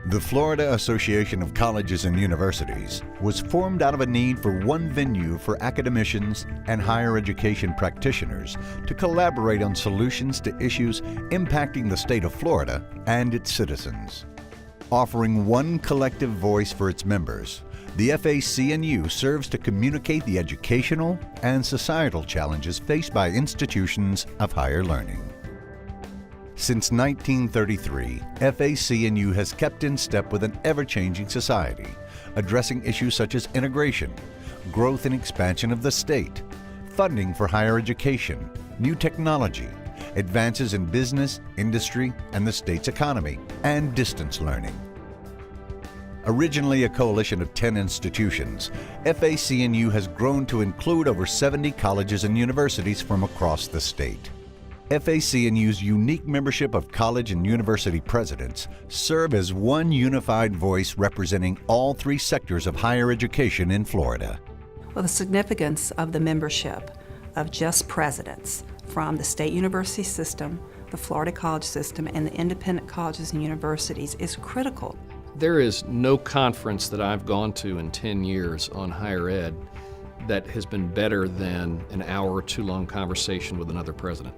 The Florida Association of Colleges and Universities was formed out of a need for one venue for academicians and higher education practitioners to collaborate on solutions to issues impacting the state of Florida and its citizens. Offering one collective voice for its members, the FAC&U serves to communicate the educational and societal challenges faced by institutions of higher learning. Since 1933, FAC&U has kept in step with an ever-changing society, addressing issues such as integration, growth and expansion of the state, funding for higher education, new technology, advances in business, industry, and the state's economy, and distance learning. Originally a coalition of 10 institutions, FAC&U has grown to include over 70 colleges and universities from across the state. FAC&U's unique membership of college and university presidents serve as one unified voice representing all three sectors of higher education in Florida. Well, the significance of the membership of just presidents from the state university system, the Florida college system, and the independent colleges and universities is critical. There is no conference that I've gone to in 10 years on higher ed that has been better than an hour or two long conversation with another president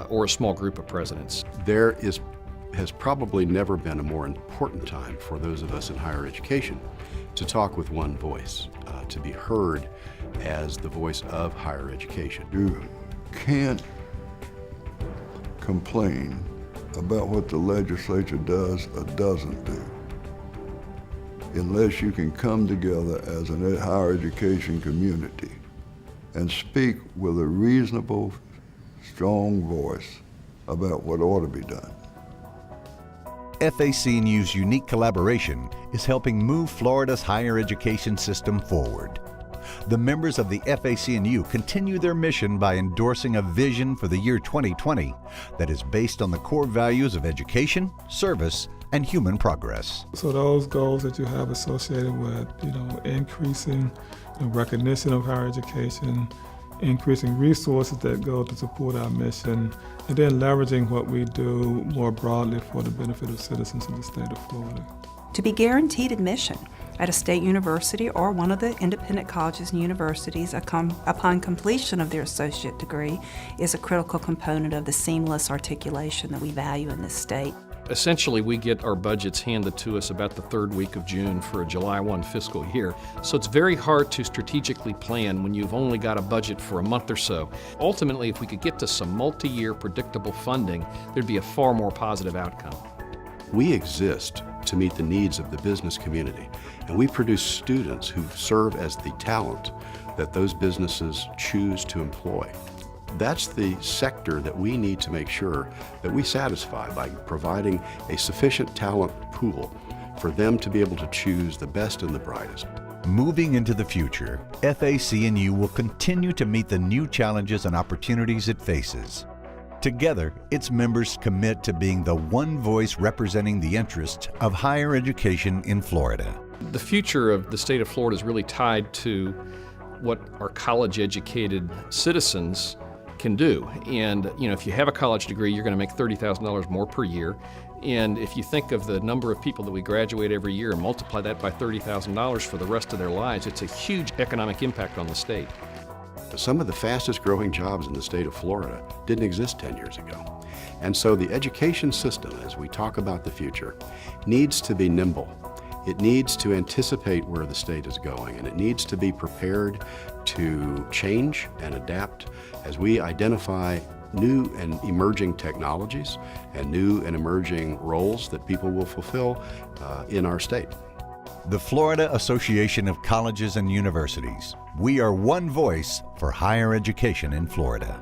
or a small group of presidents. There has probably never been a more important time for those of us in higher education to talk with one voice, to be heard as the voice of higher education. You can't complain about what the legislature does or doesn't do unless you can come together as a higher education community and speak with a reasonable, strong voice about what ought to be done. FAC&U's unique collaboration is helping move Florida's higher education system forward. The members of the FAC&U continue their mission by endorsing a vision for the year 2020 that is based on the core values of education, service, and human progress. So those goals that you have associated with, increasing the recognition of higher education, increasing resources that go to support our mission, and then leveraging what we do more broadly for the benefit of citizens in the state of Florida. To be guaranteed admission at a state university or one of the independent colleges and universities upon completion of their associate degree is a critical component of the seamless articulation that we value in this state. Essentially, we get our budgets handed to us about the third week of June for a July 1 fiscal year. So it's very hard to strategically plan when you've only got a budget for a month or so. Ultimately, if we could get to some multi-year predictable funding, there'd be a far more positive outcome. We exist to meet the needs of the business community, and we produce students who serve as the talent that those businesses choose to employ. That's the sector that we need to make sure that we satisfy by providing a sufficient talent pool for them to be able to choose the best and the brightest. Moving into the future, FAC&U will continue to meet the new challenges and opportunities it faces. Together, its members commit to being the one voice representing the interests of higher education in Florida. The future of the state of Florida is really tied to what our college-educated citizens can do. And if you have a college degree, you're going to make $30,000 more per year. And if you think of the number of people that we graduate every year and multiply that by $30,000 for the rest of their lives, it's a huge economic impact on the state. Some of the fastest growing jobs in the state of Florida didn't exist 10 years ago. And so the education system, as we talk about the future, needs to be nimble. It needs to anticipate where the state is going, and it needs to be prepared to change and adapt as we identify new and emerging technologies and new and emerging roles that people will fulfill in our state. The Florida Association of Colleges and Universities. We are one voice for higher education in Florida.